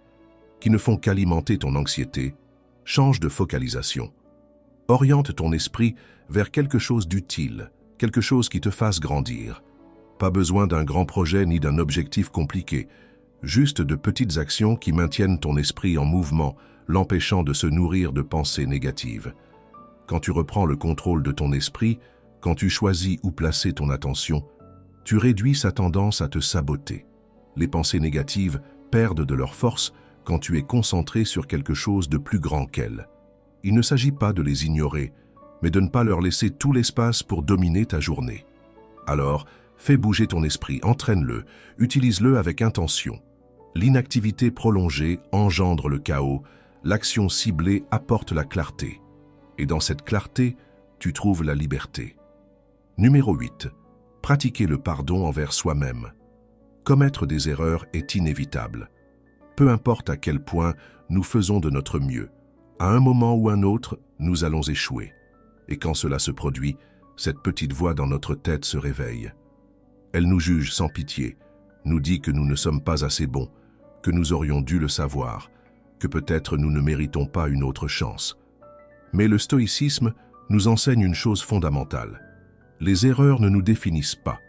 qui ne font qu'alimenter ton anxiété, change de focalisation. Oriente ton esprit vers quelque chose d'utile, quelque chose qui te fasse grandir. Pas besoin d'un grand projet ni d'un objectif compliqué, juste de petites actions qui maintiennent ton esprit en mouvement, l'empêchant de se nourrir de pensées négatives. Quand tu reprends le contrôle de ton esprit, quand tu choisis où placer ton attention, tu réduis sa tendance à te saboter. Les pensées négatives perdent de leur force quand tu es concentré sur quelque chose de plus grand qu'elles. Il ne s'agit pas de les ignorer, mais de ne pas leur laisser tout l'espace pour dominer ta journée. Alors, fais bouger ton esprit, entraîne-le, utilise-le avec intention. L'inactivité prolongée engendre le chaos, l'action ciblée apporte la clarté. Et dans cette clarté, tu trouves la liberté. Numéro 8. Pratiquer le pardon envers soi-même. Commettre des erreurs est inévitable. Peu importe à quel point nous faisons de notre mieux, à un moment ou un autre, nous allons échouer. Et quand cela se produit, cette petite voix dans notre tête se réveille. Elle nous juge sans pitié, nous dit que nous ne sommes pas assez bons, que nous aurions dû le savoir, que peut-être nous ne méritons pas une autre chance. Mais le stoïcisme nous enseigne une chose fondamentale. Les erreurs ne nous définissent pas.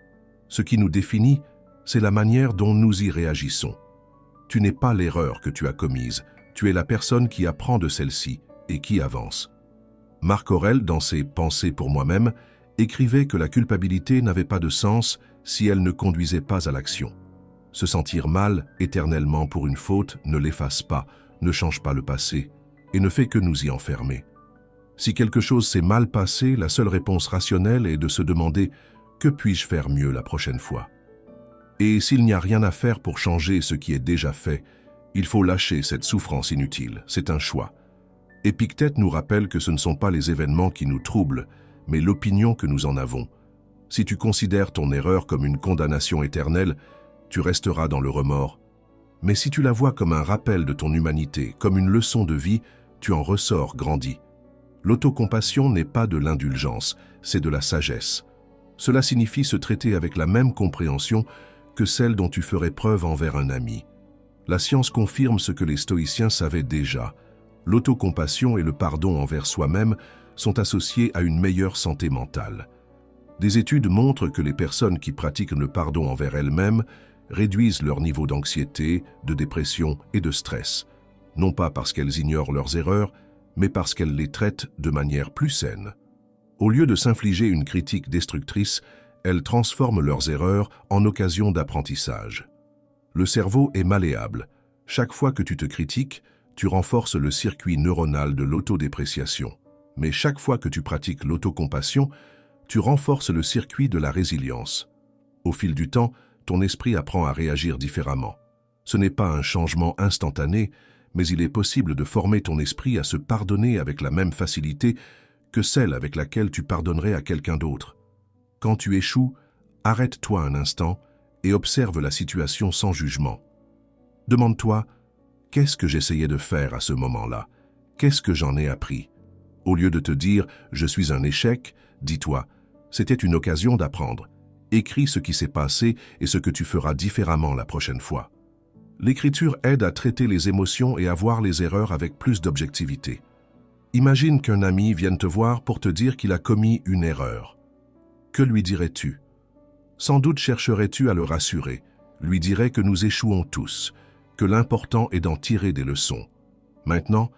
Ce qui nous définit, c'est la manière dont nous y réagissons. Tu n'es pas l'erreur que tu as commise, tu es la personne qui apprend de celle-ci et qui avance. Marc Aurèle, dans ses Pensées pour moi-même, écrivait que la culpabilité n'avait pas de sens si elle ne conduisait pas à l'action. Se sentir mal éternellement pour une faute ne l'efface pas, ne change pas le passé et ne fait que nous y enfermer. Si quelque chose s'est mal passé, la seule réponse rationnelle est de se demander « Que puis-je faire mieux la prochaine fois ?» Et s'il n'y a rien à faire pour changer ce qui est déjà fait, il faut lâcher cette souffrance inutile, c'est un choix. Épictète nous rappelle que ce ne sont pas les événements qui nous troublent, mais l'opinion que nous en avons. Si tu considères ton erreur comme une condamnation éternelle, tu resteras dans le remords. Mais si tu la vois comme un rappel de ton humanité, comme une leçon de vie, tu en ressors grandi. L'autocompassion n'est pas de l'indulgence, c'est de la sagesse. Cela signifie se traiter avec la même compréhension que celle dont tu ferais preuve envers un ami. La science confirme ce que les stoïciens savaient déjà. L'autocompassion et le pardon envers soi-même sont associés à une meilleure santé mentale. Des études montrent que les personnes qui pratiquent le pardon envers elles-mêmes réduisent leur niveau d'anxiété, de dépression et de stress, non pas parce qu'elles ignorent leurs erreurs, mais parce qu'elles les traitent de manière plus saine. Au lieu de s'infliger une critique destructrice, elles transforment leurs erreurs en occasion d'apprentissage. Le cerveau est malléable. Chaque fois que tu te critiques, tu renforces le circuit neuronal de l'autodépréciation. Mais chaque fois que tu pratiques l'autocompassion, tu renforces le circuit de la résilience. Au fil du temps, ton esprit apprend à réagir différemment. Ce n'est pas un changement instantané, mais il est possible de former ton esprit à se pardonner avec la même facilité que celle avec laquelle tu pardonnerais à quelqu'un d'autre. Quand tu échoues, arrête-toi un instant et observe la situation sans jugement. Demande-toi, qu'est-ce que j'essayais de faire à ce moment-là? Qu'est-ce que j'en ai appris? Au lieu de te dire « je suis un échec », dis-toi « c'était une occasion d'apprendre ». Écris ce qui s'est passé et ce que tu feras différemment la prochaine fois. L'écriture aide à traiter les émotions et à voir les erreurs avec plus d'objectivité. Imagine qu'un ami vienne te voir pour te dire qu'il a commis une erreur. Que lui dirais-tu? Sans doute chercherais-tu à le rassurer, lui dirais que nous échouons tous, que l'important est d'en tirer des leçons. Maintenant,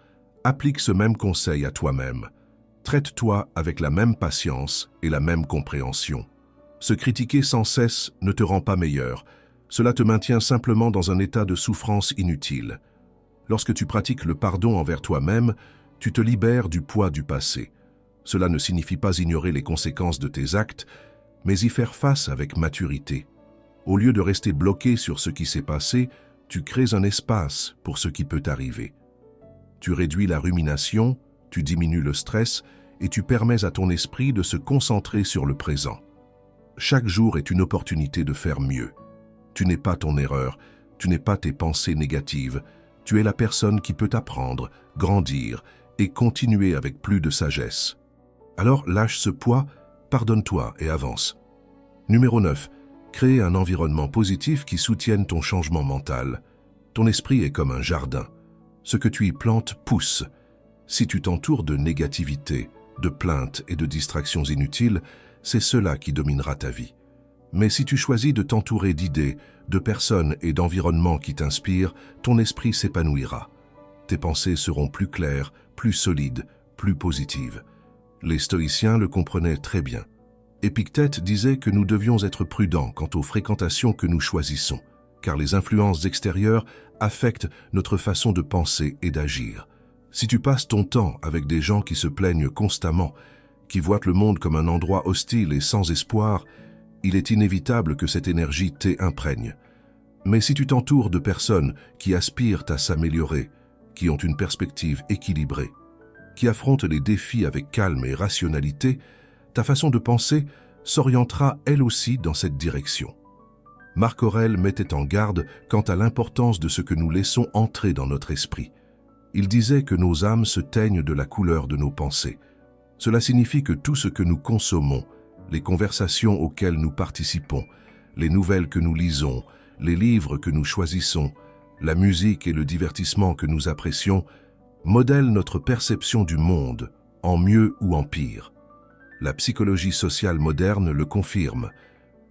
applique ce même conseil à toi-même. Traite-toi avec la même patience et la même compréhension. Se critiquer sans cesse ne te rend pas meilleur. Cela te maintient simplement dans un état de souffrance inutile. Lorsque tu pratiques le pardon envers toi-même, tu te libères du poids du passé. Cela ne signifie pas ignorer les conséquences de tes actes, mais y faire face avec maturité. Au lieu de rester bloqué sur ce qui s'est passé, tu crées un espace pour ce qui peut arriver. Tu réduis la rumination, tu diminues le stress et tu permets à ton esprit de se concentrer sur le présent. Chaque jour est une opportunité de faire mieux. Tu n'es pas ton erreur, tu n'es pas tes pensées négatives, tu es la personne qui peut apprendre, grandir et continuer avec plus de sagesse. Alors lâche ce poids, pardonne-toi et avance. Numéro 9. Crée un environnement positif qui soutienne ton changement mental. Ton esprit est comme un jardin. Ce que tu y plantes pousse. Si tu t'entoures de négativité, de plaintes et de distractions inutiles, c'est cela qui dominera ta vie. Mais si tu choisis de t'entourer d'idées, de personnes et d'environnements qui t'inspirent, ton esprit s'épanouira. Tes pensées seront plus claires, plus solides, plus positives. Les stoïciens le comprenaient très bien. Épictète disait que nous devions être prudents quant aux fréquentations que nous choisissons, car les influences extérieures affectent notre façon de penser et d'agir. Si tu passes ton temps avec des gens qui se plaignent constamment, qui voient le monde comme un endroit hostile et sans espoir, il est inévitable que cette énergie t'imprègne. Mais si tu t'entoures de personnes qui aspirent à s'améliorer, qui ont une perspective équilibrée, qui affrontent les défis avec calme et rationalité, ta façon de penser s'orientera elle aussi dans cette direction. Marc Aurèle mettait en garde quant à l'importance de ce que nous laissons entrer dans notre esprit. Il disait que nos âmes se teignent de la couleur de nos pensées. Cela signifie que tout ce que nous consommons, les conversations auxquelles nous participons, les nouvelles que nous lisons, les livres que nous choisissons, la musique et le divertissement que nous apprécions, modèlent notre perception du monde, en mieux ou en pire. La psychologie sociale moderne le confirme.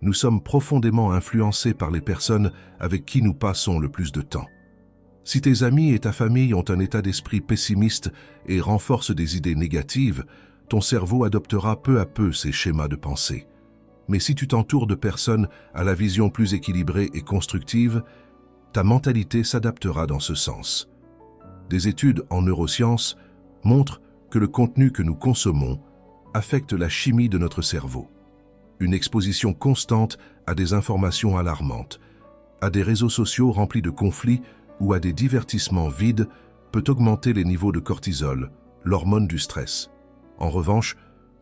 Nous sommes profondément influencés par les personnes avec qui nous passons le plus de temps. Si tes amis et ta famille ont un état d'esprit pessimiste et renforcent des idées négatives, ton cerveau adoptera peu à peu ces schémas de pensée. Mais si tu t'entoures de personnes à la vision plus équilibrée et constructive, ta mentalité s'adaptera dans ce sens. Des études en neurosciences montrent que le contenu que nous consommons affecte la chimie de notre cerveau. Une exposition constante à des informations alarmantes, à des réseaux sociaux remplis de conflits ou à des divertissements vides peut augmenter les niveaux de cortisol, l'hormone du stress. En revanche,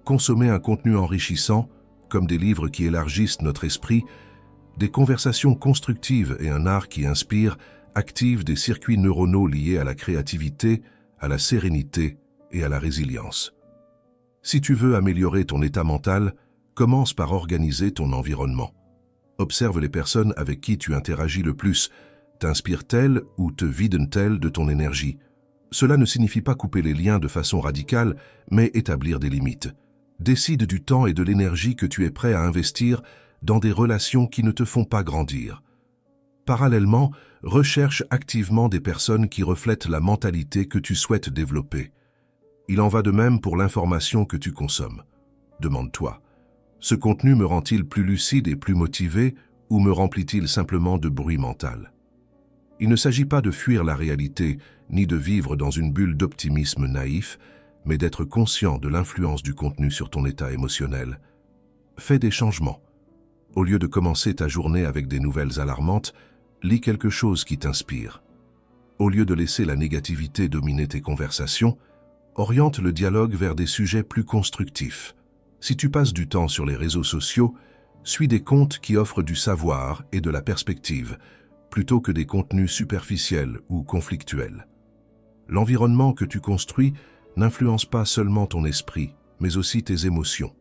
consommer un contenu enrichissant, comme des livres qui élargissent notre esprit, des conversations constructives et un art qui inspire, active des circuits neuronaux liés à la créativité, à la sérénité et à la résilience. Si tu veux améliorer ton état mental, commence par organiser ton environnement. Observe les personnes avec qui tu interagis le plus. T'inspirent-elles ou te vident-elles de ton énergie? Cela ne signifie pas couper les liens de façon radicale, mais établir des limites. Décide du temps et de l'énergie que tu es prêt à investir dans des relations qui ne te font pas grandir. Parallèlement, recherche activement des personnes qui reflètent la mentalité que tu souhaites développer. Il en va de même pour l'information que tu consommes. Demande-toi, ce contenu me rend-il plus lucide et plus motivé ou me remplit-il simplement de bruit mental? Il ne s'agit pas de fuir la réalité, ni de vivre dans une bulle d'optimisme naïf, mais d'être conscient de l'influence du contenu sur ton état émotionnel. Fais des changements. Au lieu de commencer ta journée avec des nouvelles alarmantes, lis quelque chose qui t'inspire. Au lieu de laisser la négativité dominer tes conversations, oriente le dialogue vers des sujets plus constructifs. Si tu passes du temps sur les réseaux sociaux, suis des comptes qui offrent du savoir et de la perspective, plutôt que des contenus superficiels ou conflictuels. L'environnement que tu construis n'influence pas seulement ton esprit, mais aussi tes émotions.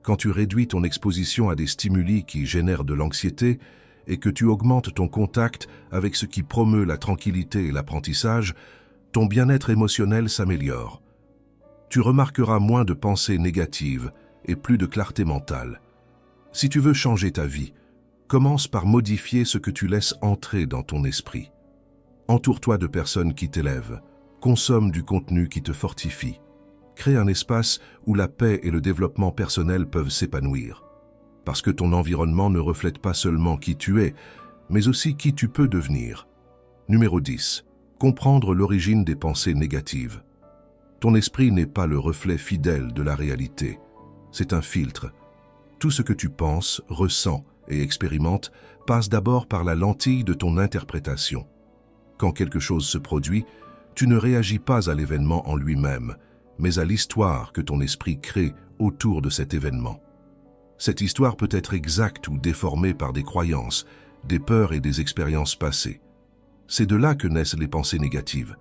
Quand tu réduis ton exposition à des stimuli qui génèrent de l'anxiété et que tu augmentes ton contact avec ce qui promeut la tranquillité et l'apprentissage, ton bien-être émotionnel s'améliore. Tu remarqueras moins de pensées négatives et plus de clarté mentale. Si tu veux changer ta vie, commence par modifier ce que tu laisses entrer dans ton esprit. Entoure-toi de personnes qui t'élèvent, consomme du contenu qui te fortifie. Crée un espace où la paix et le développement personnel peuvent s'épanouir. Parce que ton environnement ne reflète pas seulement qui tu es, mais aussi qui tu peux devenir. Numéro 10. Comprendre l'origine des pensées négatives. Ton esprit n'est pas le reflet fidèle de la réalité. C'est un filtre. Tout ce que tu penses, ressens et expérimentes passe d'abord par la lentille de ton interprétation. Quand quelque chose se produit, tu ne réagis pas à l'événement en lui-même, mais à l'histoire que ton esprit crée autour de cet événement. Cette histoire peut être exacte ou déformée par des croyances, des peurs et des expériences passées. C'est de là que naissent les pensées négatives.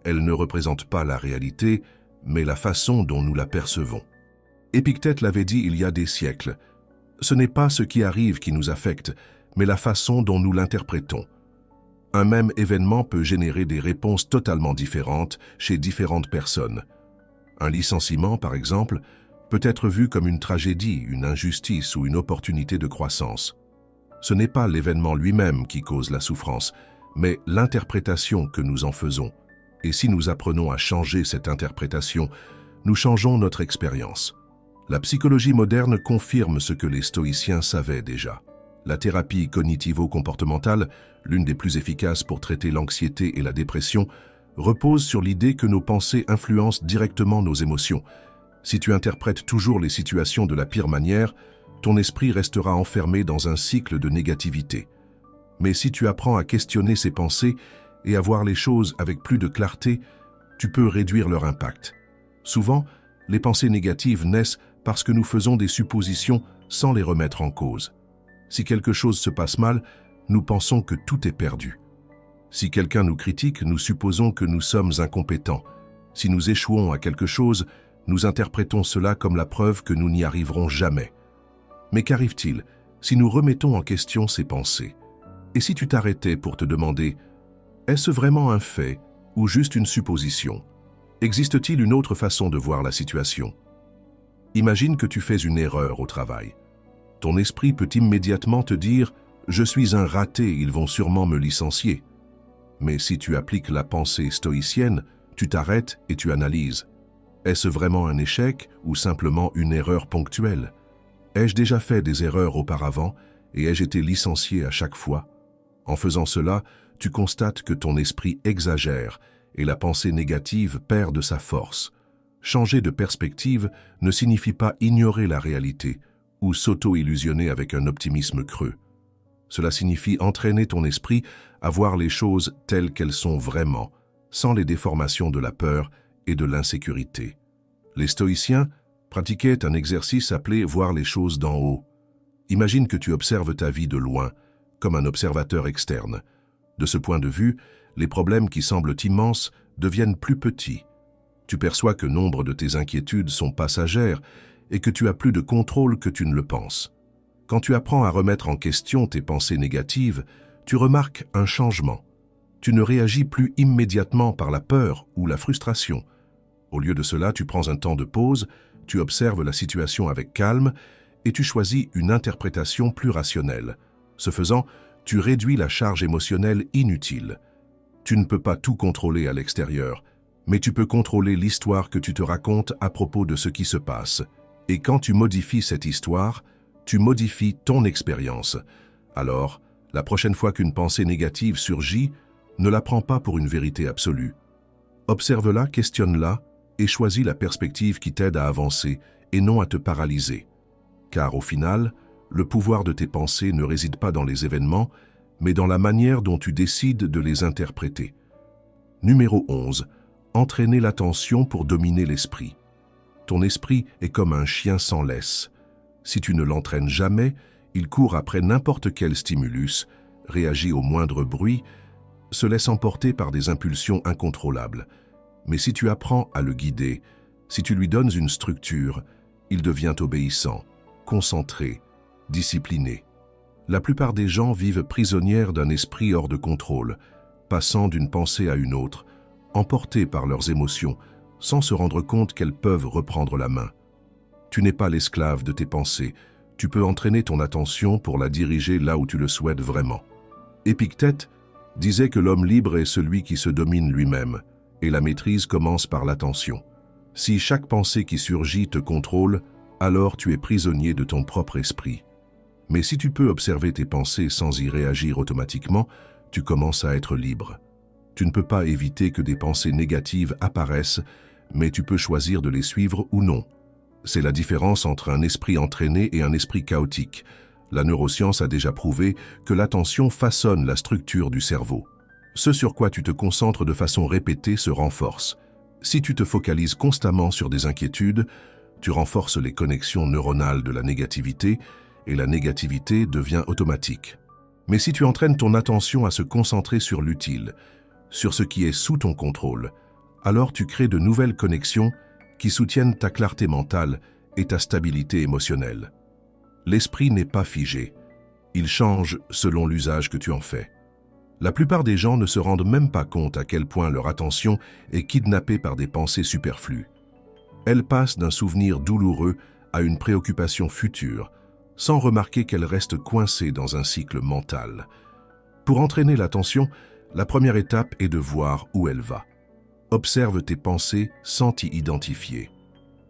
Elles ne représentent pas la réalité, mais la façon dont nous la percevons. Épictète l'avait dit il y a des siècles. Ce n'est pas ce qui arrive qui nous affecte, mais la façon dont nous l'interprétons. Un même événement peut générer des réponses totalement différentes chez différentes personnes. Un licenciement, par exemple, peut être vu comme une tragédie, une injustice ou une opportunité de croissance. Ce n'est pas l'événement lui-même qui cause la souffrance, mais l'interprétation que nous en faisons. Et si nous apprenons à changer cette interprétation, nous changeons notre expérience. La psychologie moderne confirme ce que les stoïciens savaient déjà. La thérapie cognitivo-comportementale, l'une des plus efficaces pour traiter l'anxiété et la dépression, repose sur l'idée que nos pensées influencent directement nos émotions. Si tu interprètes toujours les situations de la pire manière, ton esprit restera enfermé dans un cycle de négativité. Mais si tu apprends à questionner ces pensées et à voir les choses avec plus de clarté, tu peux réduire leur impact. Souvent, les pensées négatives naissent parce que nous faisons des suppositions sans les remettre en cause. Si quelque chose se passe mal, nous pensons que tout est perdu. Si quelqu'un nous critique, nous supposons que nous sommes incompétents. Si nous échouons à quelque chose, nous interprétons cela comme la preuve que nous n'y arriverons jamais. Mais qu'arrive-t-il si nous remettons en question ces pensées? Et si tu t'arrêtais pour te demander, est-ce vraiment un fait ou juste une supposition? Existe-t-il une autre façon de voir la situation? Imagine que tu fais une erreur au travail. Ton esprit peut immédiatement te dire « Je suis un raté, ils vont sûrement me licencier ». Mais si tu appliques la pensée stoïcienne, tu t'arrêtes et tu analyses. Est-ce vraiment un échec ou simplement une erreur ponctuelle? Ai-je déjà fait des erreurs auparavant et ai-je été licencié à chaque fois? En faisant cela, tu constates que ton esprit exagère et la pensée négative perd de sa force. Changer de perspective ne signifie pas ignorer la réalité ou s'auto-illusionner avec un optimisme creux. Cela signifie entraîner ton esprit à voir les choses telles qu'elles sont vraiment, sans les déformations de la peur et de l'insécurité. Les stoïciens pratiquaient un exercice appelé « voir les choses d'en haut ». Imagine que tu observes ta vie de loin, comme un observateur externe. De ce point de vue, les problèmes qui semblent immenses deviennent plus petits. Tu perçois que nombre de tes inquiétudes sont passagères et que tu as plus de contrôle que tu ne le penses. Quand tu apprends à remettre en question tes pensées négatives, tu remarques un changement. Tu ne réagis plus immédiatement par la peur ou la frustration. Au lieu de cela, tu prends un temps de pause, tu observes la situation avec calme et tu choisis une interprétation plus rationnelle. Ce faisant, tu réduis la charge émotionnelle inutile. Tu ne peux pas tout contrôler à l'extérieur, mais tu peux contrôler l'histoire que tu te racontes à propos de ce qui se passe. Et quand tu modifies cette histoire, tu modifies ton expérience. Alors, la prochaine fois qu'une pensée négative surgit, ne la prends pas pour une vérité absolue. Observe-la, questionne-la et choisis la perspective qui t'aide à avancer et non à te paralyser. Car au final, le pouvoir de tes pensées ne réside pas dans les événements, mais dans la manière dont tu décides de les interpréter. Numéro 11. Entraîner l'attention pour dominer l'esprit. Ton esprit est comme un chien sans laisse. Si tu ne l'entraînes jamais, il court après n'importe quel stimulus, réagit au moindre bruit, se laisse emporter par des impulsions incontrôlables. Mais si tu apprends à le guider, si tu lui donnes une structure, il devient obéissant, concentré, discipliné. La plupart des gens vivent prisonnières d'un esprit hors de contrôle, passant d'une pensée à une autre, emportés par leurs émotions, sans se rendre compte qu'elles peuvent reprendre la main. Tu n'es pas l'esclave de tes pensées, tu peux entraîner ton attention pour la diriger là où tu le souhaites vraiment. Épictète disait que l'homme libre est celui qui se domine lui-même, et la maîtrise commence par l'attention. Si chaque pensée qui surgit te contrôle, alors tu es prisonnier de ton propre esprit. Mais si tu peux observer tes pensées sans y réagir automatiquement, tu commences à être libre. Tu ne peux pas éviter que des pensées négatives apparaissent, mais tu peux choisir de les suivre ou non. C'est la différence entre un esprit entraîné et un esprit chaotique. La neuroscience a déjà prouvé que l'attention façonne la structure du cerveau. Ce sur quoi tu te concentres de façon répétée se renforce. Si tu te focalises constamment sur des inquiétudes, tu renforces les connexions neuronales de la négativité et la négativité devient automatique. Mais si tu entraînes ton attention à se concentrer sur l'utile, sur ce qui est sous ton contrôle, alors tu crées de nouvelles connexions qui soutiennent ta clarté mentale et ta stabilité émotionnelle. L'esprit n'est pas figé. Il change selon l'usage que tu en fais. La plupart des gens ne se rendent même pas compte à quel point leur attention est kidnappée par des pensées superflues. Elles passent d'un souvenir douloureux à une préoccupation future, sans remarquer qu'elles restent coincées dans un cycle mental. Pour entraîner l'attention, la première étape est de voir où elle va. Observe tes pensées sans t'y identifier.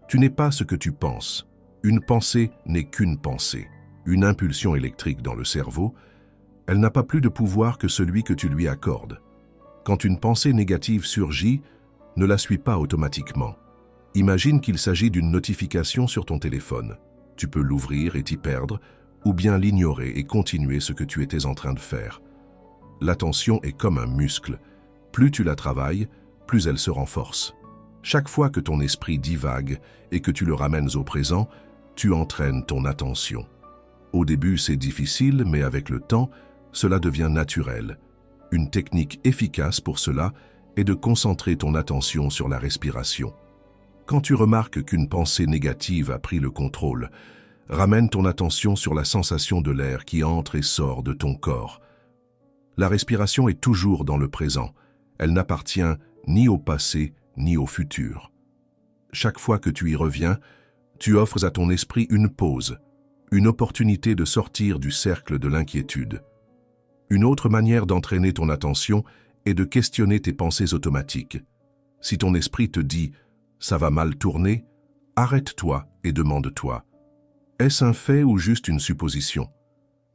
Tu n'es pas ce que tu penses. Une pensée n'est qu'une pensée, une impulsion électrique dans le cerveau. Elle n'a pas plus de pouvoir que celui que tu lui accordes. Quand une pensée négative surgit, ne la suis pas automatiquement. Imagine qu'il s'agit d'une notification sur ton téléphone. Tu peux l'ouvrir et t'y perdre, ou bien l'ignorer et continuer ce que tu étais en train de faire. L'attention est comme un muscle. Plus tu la travailles, plus elle se renforce. Chaque fois que ton esprit divague et que tu le ramènes au présent, tu entraînes ton attention. Au début, c'est difficile, mais avec le temps, cela devient naturel. Une technique efficace pour cela est de concentrer ton attention sur la respiration. Quand tu remarques qu'une pensée négative a pris le contrôle, ramène ton attention sur la sensation de l'air qui entre et sort de ton corps. La respiration est toujours dans le présent. Elle n'appartient ni au passé ni au futur. Chaque fois que tu y reviens, tu offres à ton esprit une pause, une opportunité de sortir du cercle de l'inquiétude. Une autre manière d'entraîner ton attention est de questionner tes pensées automatiques. Si ton esprit te dit « ça va mal tourner », arrête-toi et demande-toi « est-ce un fait ou juste une supposition ?»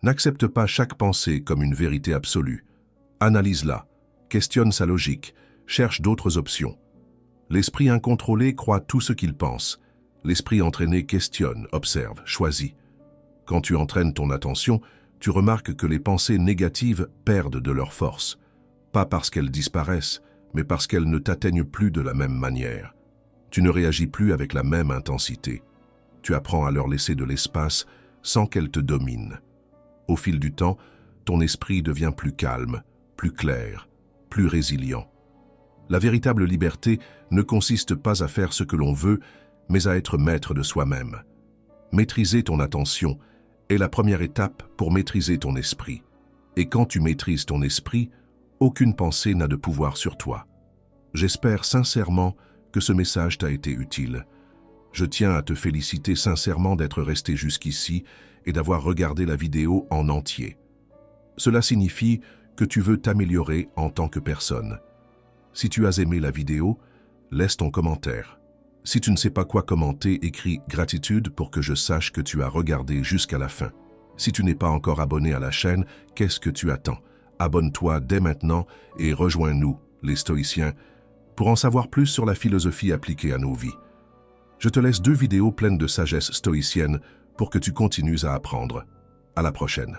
N'accepte pas chaque pensée comme une vérité absolue. Analyse-la, questionne sa logique, cherche d'autres options. L'esprit incontrôlé croit tout ce qu'il pense. L'esprit entraîné questionne, observe, choisit. Quand tu entraînes ton attention, tu remarques que les pensées négatives perdent de leur force. Pas parce qu'elles disparaissent, mais parce qu'elles ne t'atteignent plus de la même manière. Tu ne réagis plus avec la même intensité. Tu apprends à leur laisser de l'espace sans qu'elles te dominent. Au fil du temps, ton esprit devient plus calme, plus clair, plus résilient. La véritable liberté ne consiste pas à faire ce que l'on veut, mais à être maître de soi-même. Maîtriser ton attention est la première étape pour maîtriser ton esprit. Et quand tu maîtrises ton esprit, aucune pensée n'a de pouvoir sur toi. J'espère sincèrement que ce message t'a été utile. Je tiens à te féliciter sincèrement d'être resté jusqu'ici et d'avoir regardé la vidéo en entier. Cela signifie que tu veux t'améliorer en tant que personne. Si tu as aimé la vidéo, laisse ton commentaire. Si tu ne sais pas quoi commenter, écris « Gratitude » pour que je sache que tu as regardé jusqu'à la fin. Si tu n'es pas encore abonné à la chaîne, qu'est-ce que tu attends? Abonne-toi dès maintenant et rejoins-nous, les stoïciens, pour en savoir plus sur la philosophie appliquée à nos vies. Je te laisse 2 vidéos pleines de sagesse stoïcienne pour que tu continues à apprendre. À la prochaine.